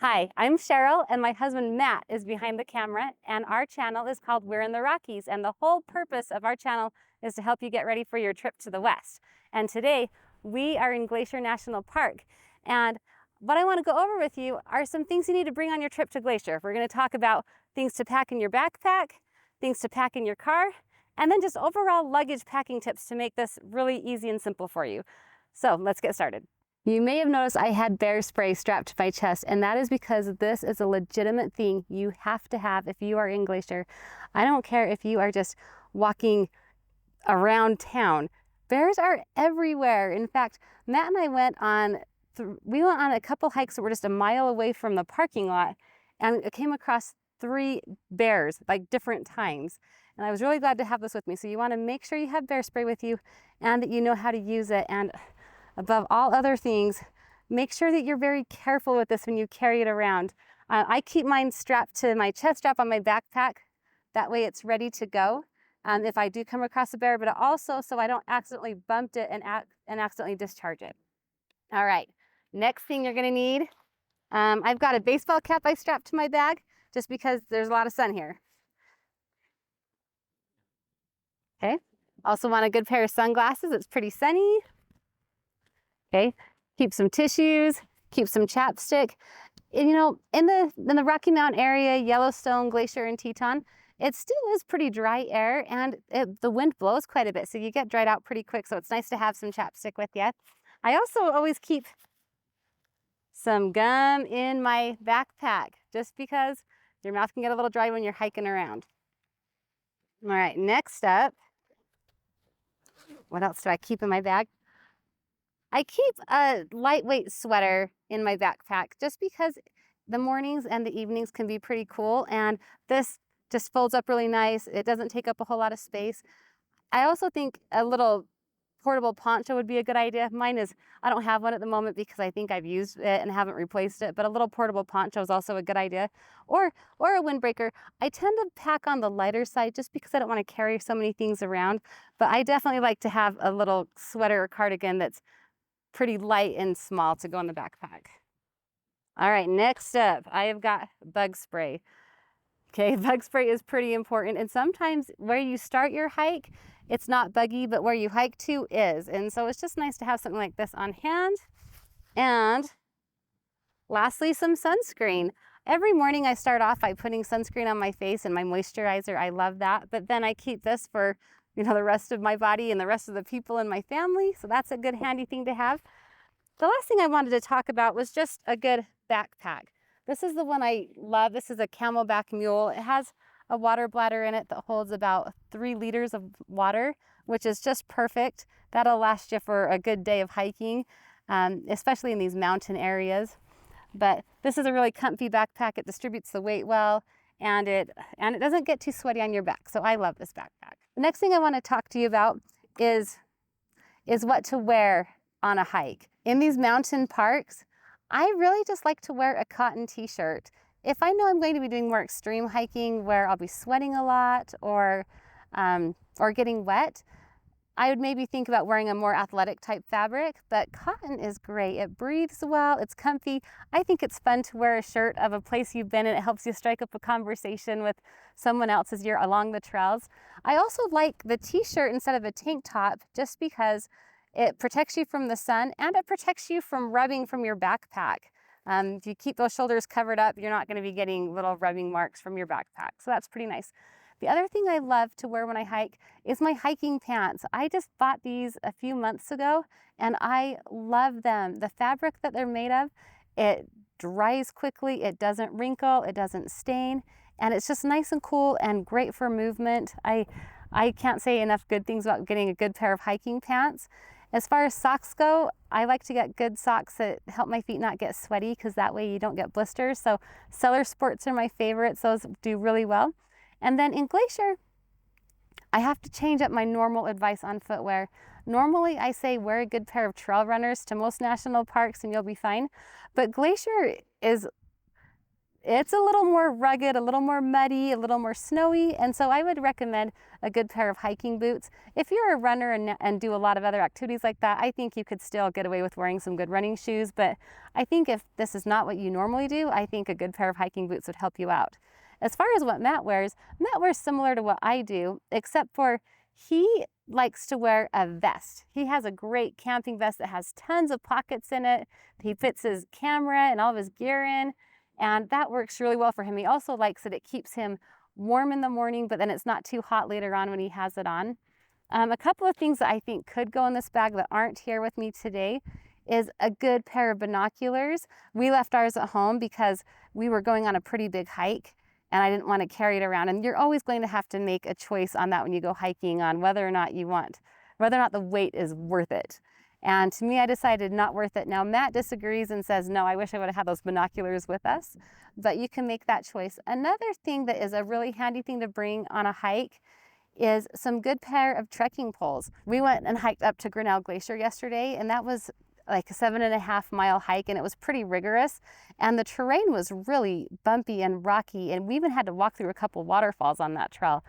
Hi, I'm Cheryl, and my husband Matt is behind the camera, and our channel is called We're in the Rockies, and the whole purpose of our channel is to help you get ready for your trip to the west. And today, we are in Glacier National Park, and what I want to go over with you are some things you need to bring on your trip to Glacier. We're going to talk about things to pack in your backpack, things to pack in your car, and then just overall luggage packing tips to make this really easy and simple for you. So let's get started. You may have noticed I had bear spray strapped to my chest, and that is because this is a legitimate thing you have to have if you are in Glacier. I don't care if you are just walking around town. Bears are everywhere. In fact, Matt and I went on a couple hikes that were just a mile away from the parking lot, and I came across 3 bears, like different times. And I was really glad to have this with me. So you want to make sure you have bear spray with you and that you know how to use it. And above all other things, make sure that you're very careful with this when you carry it around. I keep mine strapped to my chest strap on my backpack. That way it's ready to go if I do come across a bear, but also so I don't accidentally bump it and accidentally discharge it. All right, next thing you're gonna need, I've got a baseball cap I strapped to my bag just because there's a lot of sun here. Okay, also want a good pair of sunglasses. It's pretty sunny. Okay, keep some tissues, keep some chapstick. And, you know, in the Rocky Mountain area, Yellowstone, Glacier, and Teton, it still is pretty dry air, and the wind blows quite a bit, so you get dried out pretty quick, so it's nice to have some chapstick with you. I also always keep some gum in my backpack, just because your mouth can get a little dry when you're hiking around. All right, next up, what else do I keep in my bag? I keep a lightweight sweater in my backpack just because the mornings and the evenings can be pretty cool, and this just folds up really nice. It doesn't take up a whole lot of space. I also think a little portable poncho would be a good idea. Mine is, I don't have one at the moment because I think I've used it and haven't replaced it, but a little portable poncho is also a good idea. Or a windbreaker. I tend to pack on the lighter side just because I don't want to carry so many things around, but I definitely like to have a little sweater or cardigan that's pretty light and small to go in the backpack. All right, next up, I have got bug spray. Okay, bug spray is pretty important, and sometimes where you start your hike, it's not buggy, but where you hike to is. And so it's just nice to have something like this on hand. And lastly, some sunscreen. Every morning I start off by putting sunscreen on my face and my moisturizer. I love that, but then I keep this for the rest of my body and the rest of the people in my family. So that's a good handy thing to have. The last thing I wanted to talk about was just a good backpack. This is the one I love. This is a Camelback Mule. It has a water bladder in it that holds about 3 liters of water, which is just perfect. That'll last you for a good day of hiking, especially in these mountain areas. But this is a really comfy backpack. It distributes the weight well, and it doesn't get too sweaty on your back. So I love this backpack. The next thing I want to talk to you about is what to wear on a hike. In these mountain parks, I really just like to wear a cotton t-shirt. If I know I'm going to be doing more extreme hiking where I'll be sweating a lot or getting wet, I would maybe think about wearing a more athletic type fabric, but cotton is great. It breathes well, it's comfy. I think it's fun to wear a shirt of a place you've been and it helps you strike up a conversation with someone else as you're along the trails. I also like the t-shirt instead of a tank top just because it protects you from the sun and it protects you from rubbing from your backpack. If you keep those shoulders covered up, you're not going to be getting little rubbing marks from your backpack. So that's pretty nice. The other thing I love to wear when I hike is my hiking pants. I just bought these a few months ago and I love them. The fabric that they're made of, it dries quickly, it doesn't wrinkle, it doesn't stain, and it's just nice and cool and great for movement. I can't say enough good things about getting a good pair of hiking pants. As far as socks go, I like to get good socks that help my feet not get sweaty because that way you don't get blisters. So Cellar Sports are my favorites. Those do really well. And then in Glacier, I have to change up my normal advice on footwear. Normally I say wear a good pair of trail runners to most national parks and you'll be fine. But Glacier is it's a little more rugged, a little more muddy, a little more snowy, and so I would recommend a good pair of hiking boots. If you're a runner and do a lot of other activities like that, I think you could still get away with wearing some good running shoes, but I think if this is not what you normally do, I think a good pair of hiking boots would help you out. As far as what Matt wears similar to what I do, except for he likes to wear a vest. He has a great camping vest that has tons of pockets in it. He fits his camera and all of his gear in, and that works really well for him. He also likes that it keeps him warm in the morning, but then it's not too hot later on when he has it on. A couple of things that I think could go in this bag that aren't here with me today is a good pair of binoculars. We left ours at home because we were going on a pretty big hike and I didn't want to carry it around. And you're always going to have to make a choice on that when you go hiking on whether or not the weight is worth it. And to me, I decided not worth it. Now, Matt disagrees and says, no, I wish I would have had those binoculars with us, but you can make that choice. Another thing that is a really handy thing to bring on a hike is some good pair of trekking poles. We went and hiked up to Grinnell Glacier yesterday, and that was like a 7.5-mile hike, and it was pretty rigorous. And the terrain was really bumpy and rocky, and we even had to walk through a couple waterfalls on that trail.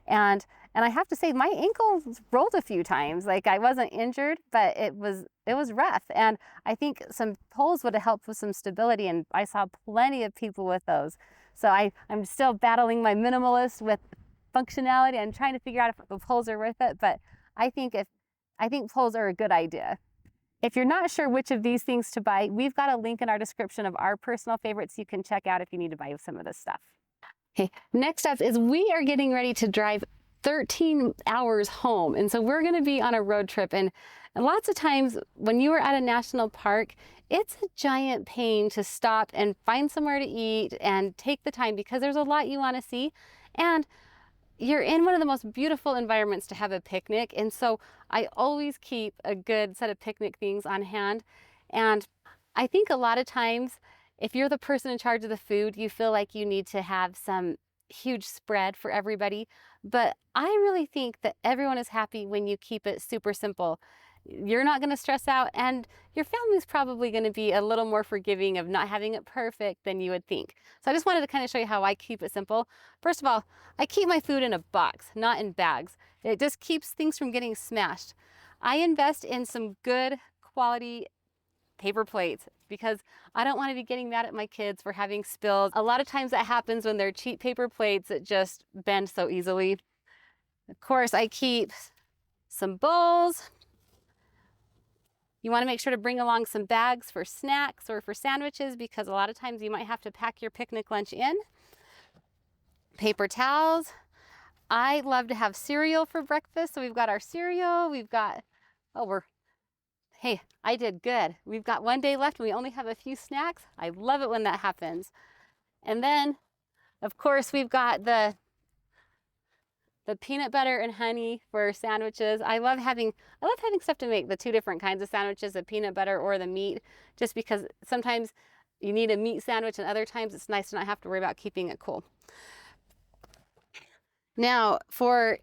And I have to say, my ankles rolled a few times. Like, I wasn't injured, but it was rough. And I think some poles would have helped with some stability, and I saw plenty of people with those. So I'm still battling my minimalist with functionality. I'm trying to figure out if the poles are worth it, but I think poles are a good idea. If you're not sure which of these things to buy, we've got a link in our description of our personal favorites you can check out if you need to buy some of this stuff. Okay, next up is we are getting ready to drive 13 hours home. And so we're going to be on a road trip. And lots of times when you are at a national park, it's a giant pain to stop and find somewhere to eat and take the time because there's a lot you want to see. And you're in one of the most beautiful environments to have a picnic. And so I always keep a good set of picnic things on hand. And I think a lot of times, if you're the person in charge of the food, you feel like you need to have some huge spread for everybody. But I really think that everyone is happy when you keep it super simple. You're not going to stress out, and your family's probably going to be a little more forgiving of not having it perfect than you would think. So I just wanted to kind of show you how I keep it simple. First of all, I keep my food in a box, not in bags. It just keeps things from getting smashed. I invest in some good quality paper plates because I don't want to be getting mad at my kids for having spills. A lot of times that happens when they're cheap paper plates that just bend so easily. Of course, I keep some bowls. You want to make sure to bring along some bags for snacks or for sandwiches because a lot of times you might have to pack your picnic lunch in. Paper towels. I love to have cereal for breakfast. So we've got our cereal. We've got, hey, I did good. We've got one day left and we only have a few snacks. I love it when that happens. And then, of course, we've got the peanut butter and honey for sandwiches. I love having stuff to make the two different kinds of sandwiches, the peanut butter or the meat, just because sometimes you need a meat sandwich and other times it's nice to not have to worry about keeping it cool. Now,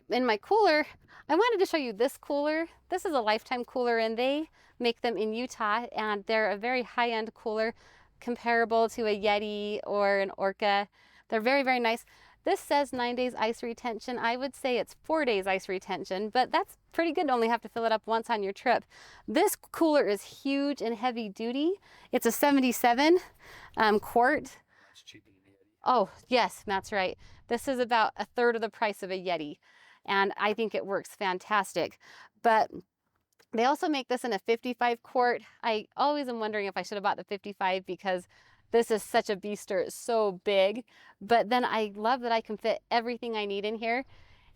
in my cooler, I wanted to show you this cooler. This is a Lifetime cooler, and they make them in Utah, and they're a very high-end cooler comparable to a Yeti or an Orca. They're very, very nice. This says 9 days ice retention. I would say it's 4 days ice retention, but that's pretty good to only have to fill it up once on your trip. This cooler is huge and heavy duty. It's a 77 quart. That's cheaper than the Yeti. Oh, yes, Matt's right. This is about a third of the price of a Yeti, and I think it works fantastic. But they also make this in a 55 quart. I always am wondering if I should have bought the 55 because this is such a beaster. It's so big. But then I love that I can fit everything I need in here.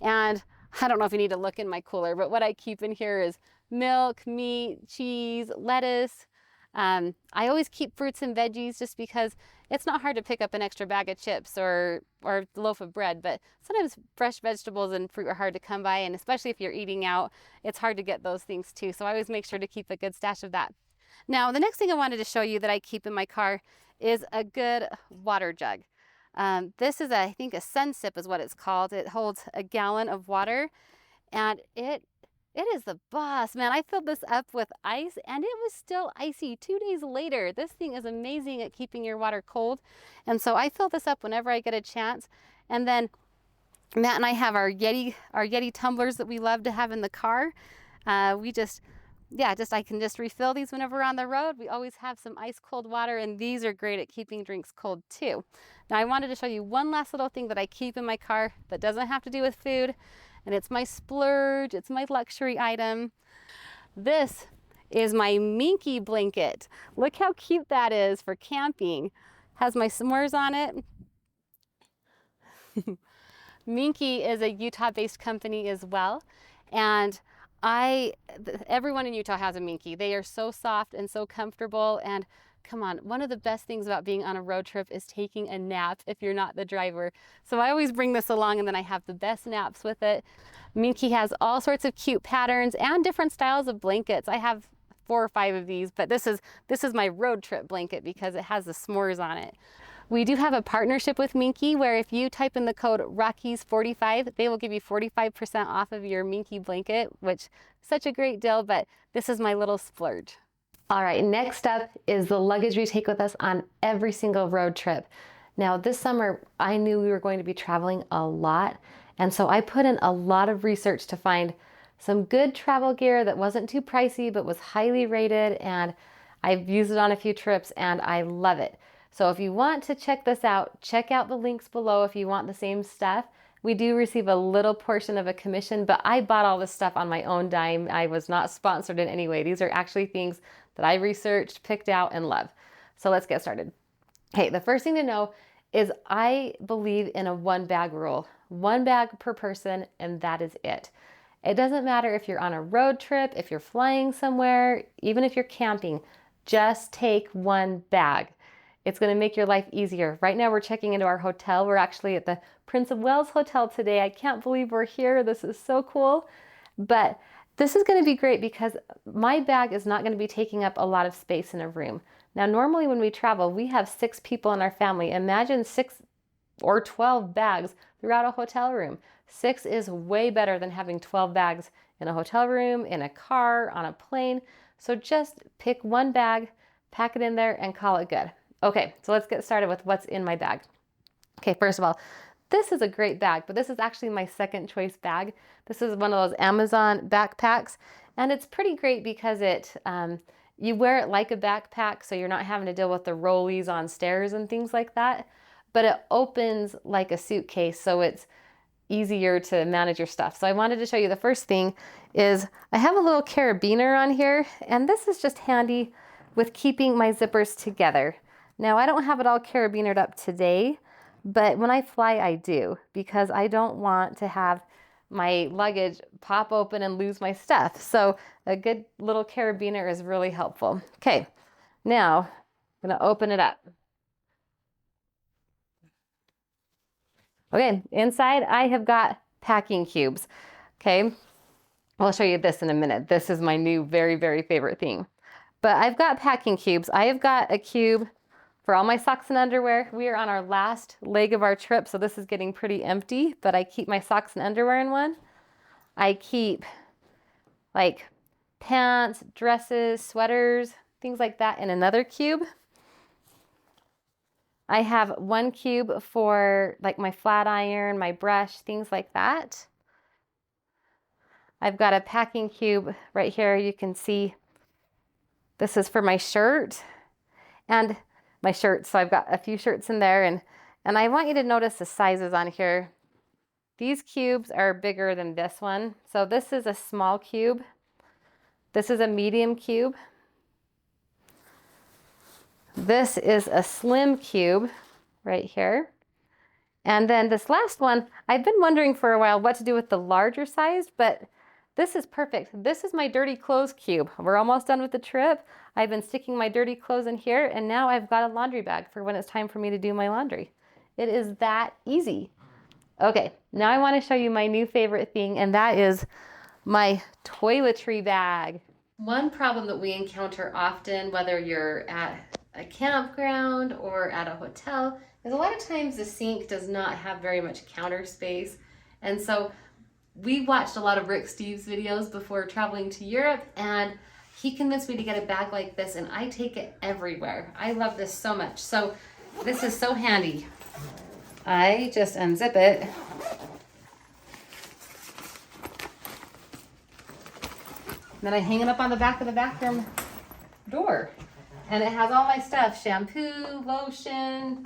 And I don't know if you need to look in my cooler, but what I keep in here is milk, meat, cheese, lettuce. I always keep fruits and veggies just because it's not hard to pick up an extra bag of chips or a loaf of bread, but sometimes fresh vegetables and fruit are hard to come by, and especially if you're eating out, it's hard to get those things too. So I always make sure to keep a good stash of that. Now, the next thing I wanted to show you that I keep in my car is a good water jug. This is, I think, a Sun Sip is what it's called. It holds a gallon of water, and it It is the boss, man. I filled this up with ice and it was still icy 2 days later. This thing is amazing at keeping your water cold. And so I fill this up whenever I get a chance. And then Matt and I have our Yeti tumblers that we love to have in the car. We just, yeah, just I can just refill these whenever we're on the road. We always have some ice cold water, and these are great at keeping drinks cold too. Now I wanted to show you one last little thing that I keep in my car that doesn't have to do with food, and it's my splurge. It's my luxury item. This is my Minky blanket. Look how cute that is for camping. Has my s'mores on it. Minky is a Utah-based company as well, and everyone in Utah has a Minky. They are so soft and so comfortable, and come on, one of the best things about being on a road trip is taking a nap if you're not the driver. So I always bring this along, and then I have the best naps with it. Minky has all sorts of cute patterns and different styles of blankets. I have 4 or 5 of these, but this is my road trip blanket because it has the s'mores on it. We do have a partnership with Minky where if you type in the code Rockies45, they will give you 45% off of your Minky blanket, which is such a great deal, but this is my little splurge. All right, next up is the luggage we take with us on every single road trip. Now this summer, I knew we were going to be traveling a lot, and so I put in a lot of research to find some good travel gear that wasn't too pricey but was highly rated, and I've used it on a few trips and I love it. So if you want to check this out, check out the links below if you want the same stuff. We do receive a little portion of a commission, but I bought all this stuff on my own dime. I was not sponsored in any way. These are actually things that I researched, picked out, and love. So let's get started. Okay, the first thing to know is I believe in a 1 bag rule. 1 bag per person, and that is it. It doesn't matter if you're on a road trip, if you're flying somewhere, even if you're camping, just take 1 bag. It's going to make your life easier. Right now we're checking into our hotel. We're actually at the Prince of Wales Hotel today. I can't believe we're here. This is so cool. But this is going to be great because my bag is not going to be taking up a lot of space in a room. Now, normally when we travel, we have 6 people in our family. Imagine 6 or 12 bags throughout a hotel room. 6 is way better than having 12 bags in a hotel room, in a car, on a plane. So just pick 1 bag, pack it in there, and call it good. Okay, so let's get started with what's in my bag. Okay, first of all, this is a great bag, but this is actually my second choice bag. This is one of those Amazon backpacks, and it's pretty great because you wear it like a backpack, so you're not having to deal with the rollies on stairs and things like that, but it opens like a suitcase, so it's easier to manage your stuff. So I wanted to show you the first thing is I have a little carabiner on here, and this is just handy with keeping my zippers together. Now, I don't have it all carabinered up today, but when I fly, I do, because I don't want to have my luggage pop open and lose my stuff. So a good little carabiner is really helpful. Okay, now I'm gonna open it up. Okay, inside I have got packing cubes. Okay, I'll show you this in a minute. This is my new very, very favorite thing. But I've got packing cubes. I have got a cube for all my socks and underwear. We are on our last leg of our trip, so this is getting pretty empty, but I keep my socks and underwear in one. I keep like pants, dresses, sweaters, things like that in another cube. I have 1 cube for like my flat iron, my brush, things like that. I've got a packing cube right here. You can see this is for my shirt and my shirts. So I've got a few shirts in there, and I want you to notice the sizes on here. These cubes are bigger than this one. So this is a small cube. This is a medium cube. This is a slim cube right here. And then this last one, I've been wondering for a while what to do with the larger size, but this is perfect. This is my dirty clothes cube. We're almost done with the trip. I've been sticking my dirty clothes in here, and now I've got a laundry bag for when it's time for me to do my laundry. It is that easy. Okay, now I want to show you my new favorite thing, and that is my toiletry bag. One problem that we encounter often, whether you're at a campground or at a hotel, is a lot of times the sink does not have very much counter space. And so we watched a lot of Rick Steves videos before traveling to Europe, and he convinced me to get a bag like this, and I take it everywhere. I love this so much. So this is so handy. I just unzip it. Then I hang it up on the back of the bathroom door. And it has all my stuff: shampoo, lotion,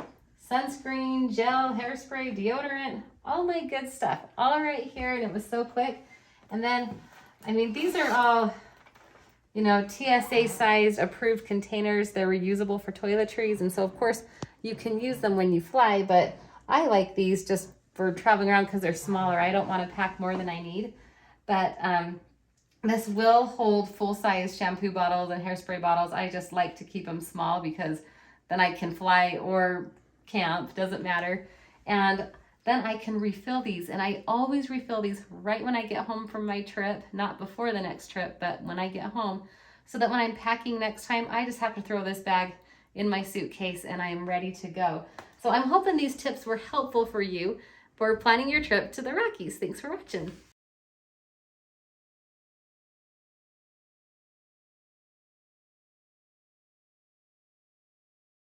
sunscreen, gel, hairspray, deodorant, all my good stuff, all right here. And it was so quick. And then, I mean, these are all, you know, TSA sized approved containers. They're reusable for toiletries. And so of course you can use them when you fly, but I like these just for traveling around because they're smaller. I don't want to pack more than I need. But this will hold full-size shampoo bottles and hairspray bottles. I just like to keep them small because then I can fly or camp, doesn't matter. And then I can refill these, and I always refill these right when I get home from my trip, not before the next trip, but when I get home, so that when I'm packing next time, I just have to throw this bag in my suitcase and I am ready to go. So I'm hoping these tips were helpful for you for planning your trip to the Rockies. Thanks for watching.